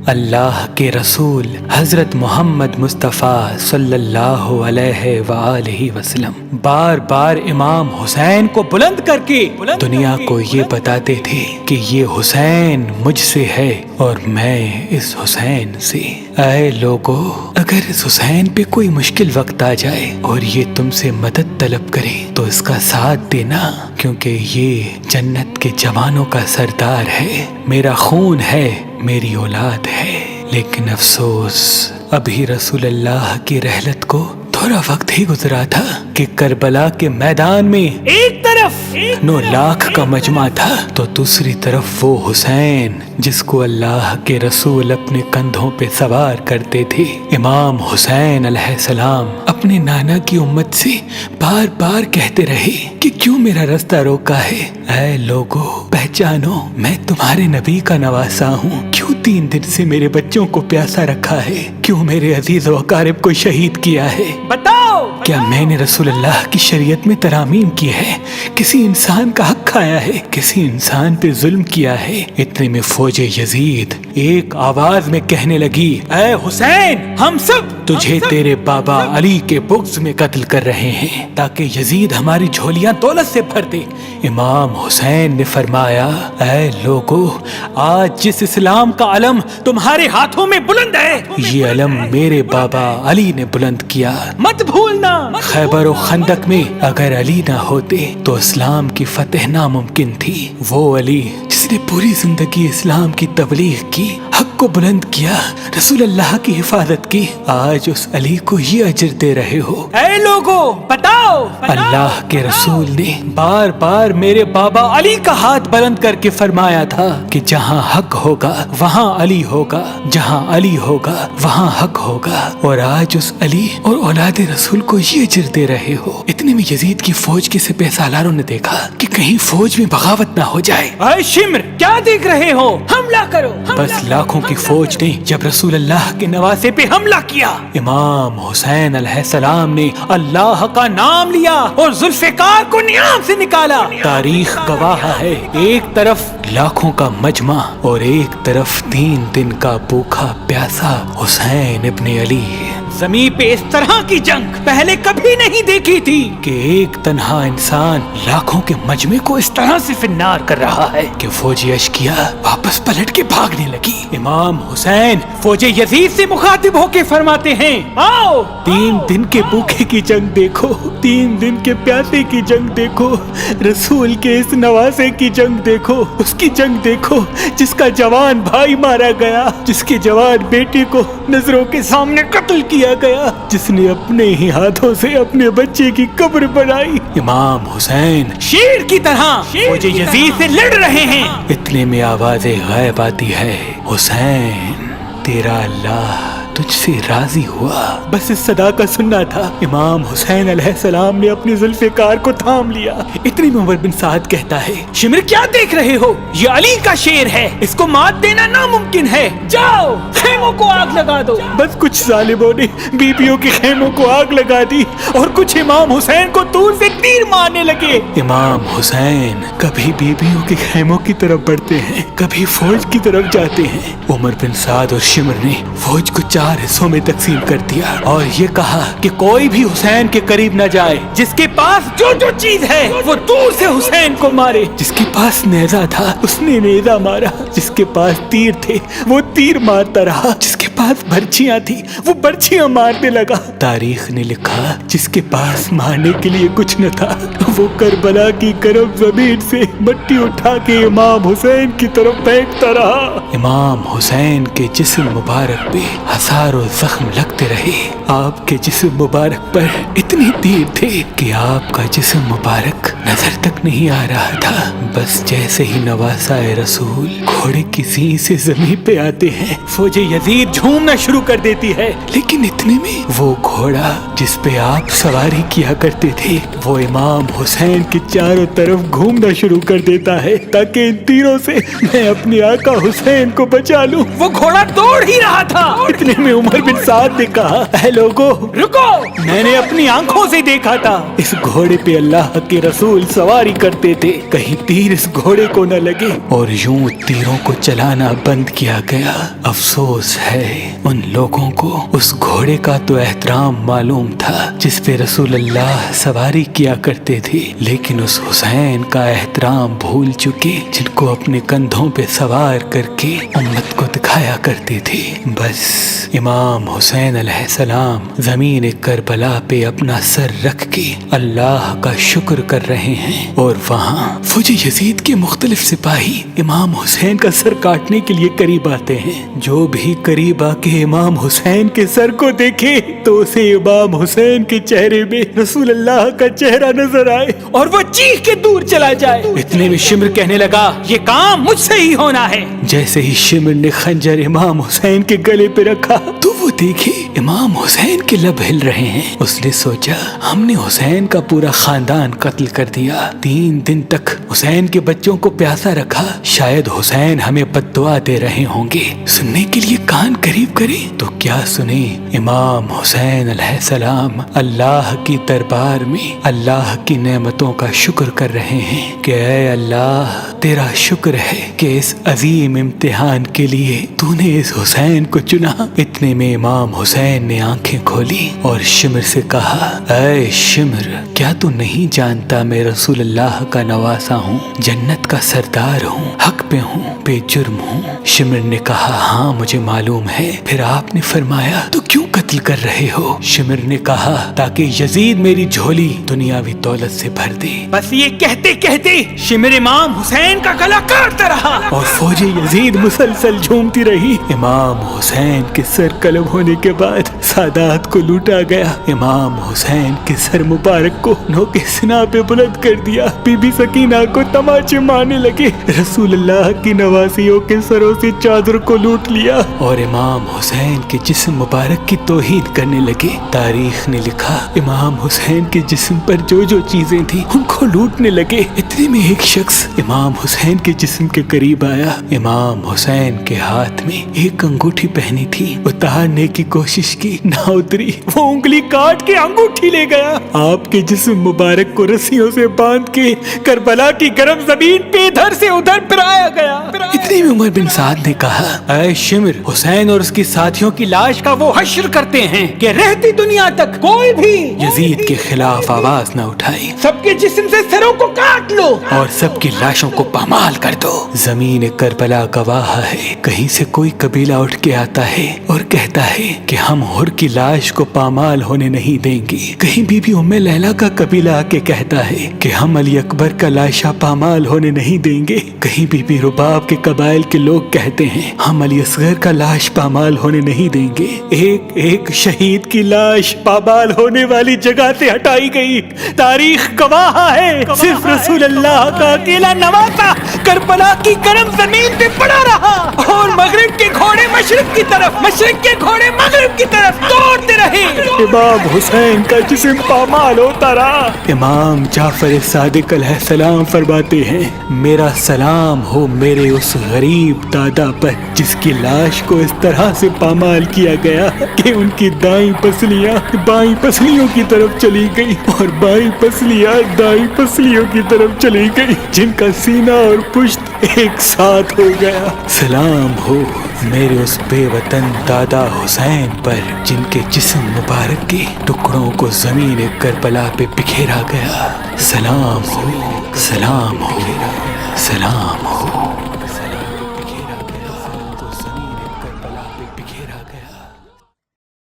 اللہ کے رسول حضرت محمد مصطفیٰ صلی اللہ علیہ وآلہ وسلم بار بار امام حسین کو بلند کر کے دنیا کو یہ بتاتے تھے کہ یہ حسین مجھ سے ہے اور میں اس حسین سے۔ اے لوگو، اگر اس حسین پہ کوئی مشکل وقت آ جائے اور یہ تم سے مدد طلب کرے تو اس کا ساتھ دینا، کیونکہ یہ جنت کے جوانوں کا سردار ہے، میرا خون ہے، میری اولاد ہے۔ لیکن افسوس، ابھی رسول اللہ کی رحلت کو تھوڑا وقت ہی گزرا تھا کہ کربلا کے میدان میں ایک طرف 9 لاکھ کا مجمع تھا تو دوسری طرف وہ حسین جس کو اللہ کے رسول اپنے کندھوں پہ سوار کرتے تھے۔ امام حسین علیہ السلام اپنے نانا کی امت سے بار بار کہتے رہے کہ کیوں میرا رستہ روکا ہے؟ اے لوگو، پہچانو، میں تمہارے نبی کا نواسا ہوں، کیوں 3 دن سے میرے بچوں کو پیاسا رکھا ہے؟ کیوں میرے عزیز و اقارب کو شہید کیا ہے؟ بتاؤ، کیا میں نے رسول اللہ کی شریعت میں ترامیم کی ہے؟ کسی انسان کا حق کھایا ہے؟ کسی انسان پہ ظلم کیا ہے؟ اتنے میں فوج یزید ایک آواز میں کہنے لگی، اے حسین، ہم سب تجھے تیرے بابا علی کے بغض میں قتل کر رہے ہیں تاکہ یزید ہماری جھولیاں دولت سے بھر دے۔ امام حسین نے فرمایا، اے لوگو، آج جس اسلام کا علم تمہارے ہاتھوں میں بلند ہے، یہ علم میرے بابا علی نے بلند کیا، مت بھولنا۔ خیبر و خندق میں اگر علی نہ ہوتے تو اسلام کی فتح ناممکن تھی۔ وہ علی جس نے پوری زندگی اسلام کی تبلیغ کی، حق کو بلند کیا، رسول اللہ کی حفاظت کی، آج اس علی کو یہ اجر دے رہے ہو۔ اے لوگو، بتاؤ، اللہ کے رسول نے بار بار میرے بابا علی کا ہاتھ بلند کر کے فرمایا تھا کہ جہاں حق ہوگا وہاں علی ہوگا، جہاں علی ہوگا وہاں حق ہوگا، اور آج اس علی اور اولاد رسول کو یہ اجر دے رہے ہو۔ اتنے میں یزید کی فوج کے سپہ سالاروں نے دیکھا کہ کہیں فوج میں بغاوت نہ ہو جائے۔ اے شمر، کیا دیکھ رہے ہو؟ حملہ کرو۔ بس لاکھوں کی فوج نے جب رسول اللہ کے نواسے پہ حملہ کیا، امام حسین علیہ السلام نے اللہ کا نام لیا اور ذوالفقار کو نیام سے نکالا۔ تاریخ گواہ ہے، ایک طرف لاکھوں کا مجمع اور ایک طرف 3 دن کا بھوکا پیاسا حسین ابن علی۔ زمین پہ اس طرح کی جنگ پہلے کبھی نہیں دیکھی تھی کہ ایک تنہا انسان لاکھوں کے مجمع کو اس طرح سے فنار کر رہا ہے کہ فوج اشکیا واپس پلٹ کے بھاگنے لگی۔ امام حسین فوج یزید سے مخاطب ہو کے فرماتے ہیں، آؤ، 3 دن کے بھوکے کی جنگ دیکھو، 3 دن کے پیاسے کی جنگ دیکھو، رسول کے اس نواسے کی جنگ دیکھو، اس کی جنگ دیکھو جس کا جوان بھائی مارا گیا، جس کے جوان بیٹے کو نظروں کے سامنے قتل کیا گیا، جس نے اپنے ہی ہاتھوں سے اپنے بچے کی قبر بنائی۔ امام حسین شیر کی طرح فوج یزید سے لڑ رہے ہیں۔ اتنے میں آواز غیب آتی ہے، حسین، تیرا اللہ تجھ سے راضی ہوا۔ بس اس صدا کا سننا تھا، امام حسین علیہ السلام نے اپنی ذوالفقار کو تھام لیا۔ اتنی میں عمر بن سعد کہتا ہے، شمر، کیا دیکھ رہے ہو؟ یہ علی کا شیر ہے، اس کو مات دینا ناممکن ہے، جاؤ خیموں کو آگ لگا دو۔ بس کچھ ظالموں نے بیبیوں کے خیموں کو آگ لگا دی اور کچھ امام حسین کو دور سے تیر مارنے لگے۔ امام حسین کبھی بیبیوں کے خیموں کی طرف بڑھتے ہیں، کبھی فوج کی طرف جاتے ہیں۔ عمر بن سعد اور شمر نے فوج کو 4 حصوں میں تقسیم کر دیا اور یہ کہا کہ کوئی بھی حسین کے قریب نہ جائے، جس کے پاس جو چیز ہے وہ دور سے حسین کو مارے۔ جس کے پاس نیزہ تھا اس نے نیزہ مارا، جس کے پاس تیر تھے وہ تیر مارتا رہا، جس کے پاس برچیاں تھی وہ برچیاں مارنے لگا۔ تاریخ نے لکھا جس کے پاس مارنے کے لیے کچھ نہ تھا وہ کربلا کی گرم زمین سے مٹی اٹھا کے امام حسین کی طرف پھینکتا رہا۔ امام حسین کے جسم مبارک پہ ہزاروں زخم لگتے رہے، آپ کے جسم مبارک پر اتنے تیر تھے کہ آپ کا جسم مبارک نظر تک نہیں آ رہا تھا۔ بس جیسے ہی نواسا رسول گھوڑے کی سینگ سے زمین پہ آتے ہیں، فوج یزید यजीद झूमना शुरू कर देती है। लेकिन इतने में वो घोड़ा जिस पे आप सवारी किया करते थे वो इमाम हुसैन के चारों तरफ घूमना शुरू कर देता है ताकि इन तीरों से मैं अपने आका हुसैन को बचा लूं। वो घोड़ा दौड़ ही रहा था। इतने में उमर बिन साद ने कहा, ऐ लोगो रुको, मैंने अपनी आंखों से देखा था इस घोड़े पे अल्लाह के रसूल सवारी करते थे, कहीं तीर इस घोड़े को न लगे। और यूं तीरों को चलाना बंद किया गया। अफसोस है उन लोगों को उस घोड़े का तो एहतराम मालूम था जिस पे रसूल अल्लाह सवारी किया करते थे, लेकिन उस हुसैन का एहतराम भूल चुके जिनको अपने कंधों पे सवार करके उम्मत को दिखाया करते थे। बस इमाम हुसैन अलैहिस्सलाम ज़मीन करबला पे अपना सर रख के अल्लाह का शुक्र कर रहे हैं और वहाँ फौज यजीद के मुख्तलिफ सिपाही इमाम हुसैन का सर काटने के लिए करीब आते हैं। जो भी करीब आके इमाम हुसैन के सर को देखे तो उसे इमाम हुसैन के चेहरे में रसूल अल्लाह का चेहरा नजर आए और वो चीख के दूर चला जाए। इतने में शिमर कहने लगा, ये काम मुझसे ही होना है। जैसे ही शिमर ने खंजर इमाम हुसैन के गले पे रखा तो वो देखे इमाम हुसैन के लब हिल रहे हैं। उसने सोचा, हमने हुसैन का पूरा खानदान कत्ल कर दिया, 3 दिन तक हुसैन के बच्चों को प्यासा रखा, शायद हुसैन हमें बद्दुआ दे रहे होंगे। सुनने के लिए कान करीब करे तो क्या सुने। इमाम हुसैन अलैहिस्सलाम अल्लाह की दरबार में अल्लाह की नेमतों का शुक्र कर रहे हैं कि ऐ अल्लाह तेरा शुक्र है कि इस अजीम इम्तिहान के लिए तूने इस हुसैन को चुना। इतने में इमाम हुसैन ने आंखें खोली और शिमर से कहा, ऐ शिमर, क्या तू नहीं जानता मैं रसूल अल्लाह का नवासा हूँ, जन्नत का सरदार हूँ, हक पे हूँ, बेजुर्म हूँ। शिमर ने कहा, हाँ मुझे मालूम है। फिर आपने फरमाया, तो क्यों कत्ल कर रहे हो? शिमर ने कहा, ताकि यजीद मेरी झोली दुनियावी दौलत से भर दे। बस ये कहते कहते शिमर इमाम हुसैन का गला काटता रहा और फौजी यजीद मुसलसल झूमती रही। इमाम हुसैन के सर कलम होने के बाद सादात को लूटा गया। इमाम हुसैन के सर मुबारक को नोके सिना पे बुलंद कर दिया। बीबी सकीना को तमाचे मारने लगे। रसूल अल्लाह की नवासियों के सरों से चादर को लूट लिया और इमाम हुसैन के जिस्म मुबारक की तौहीन करने लगे। तारीख ने लिखा, इमाम हुसैन के जिस्म पर जो जो चीजें थी उनको लूटने लगे। इतने में एक शख्स इमाम हुसैन के जिस्म के करीब आया। इमाम हुसैन के हाथ में एक अंगूठी पहनी थी, उतारने की कोशिश की, ना उतरी। वो उंगली काट के अंगूठी ले गया। आपके जिस्म मुबारक को रस्सियों से बांध के करबला की गर्म जमीन पे इधर से उधर फिराया गया। इतने में उमर बिन साद ने कहा, ऐ शिमर, हुसैन और उसके साथियों की लाश का वो हश्र करते हैं कि रहती दुनिया तक कोई भी यजीद के खिलाफ आवाज न उठाए। सबके जिस्म से सरों को काट लो और सबकी लाशों को पामाल कर दो। जमीन करबला गवाह है, कहीं से कोई कबीला उठ के आता है और कहता है कि हम हुर की लाश को पामाल होने नहीं देंगे। कहीं बीबी उम्मे लैला का कबीला आके कहता है कि हम अली अकबर का लाशा पामाल होने नहीं देंगे। कहीं बीबी रुबाब के कबाइल के लोग कहते हैं हम अली असगर का लाश पामाल होने नहीं देंगे। एक एक शहीद की लाश पामाल होने वाली जगह से हटाई गई। तारीख गवाह है, सिर्फ रसूल अल्लाह का अकेला नवासा करबला की गर्म जमीन पे पड़ा रहा और मगरिब के घोड़े मशरिक की तरफ, मशरिक के घोड़े मगरिब की तरफ दौड़ते रहे। इमाम हुसैन का जिस्म पामाल होता रहा। इमाम जाफर सादिक अलैहिस्सलाम फरमाते हैं, मेरा सलाम हो मेरे उस गरीब दादा पर जिसकी लाश को इस तरह से पामाल किया गया कि उनकी दाईं पसलियां बाईं पसलियों की तरफ चली गई और बाईं पसलियां दाईं पसलियों की तरफ चली गई, जिनका सीना और पुश्त एक साथ हो गया। सलाम हो मेरे उस बेवतन दादा हुसैन पर जिनके जिस्म मुबारक के टुकड़ों को जमीन करबला पे बिखेरा गया। सलाम हो, सलाम हो, सलाम हो।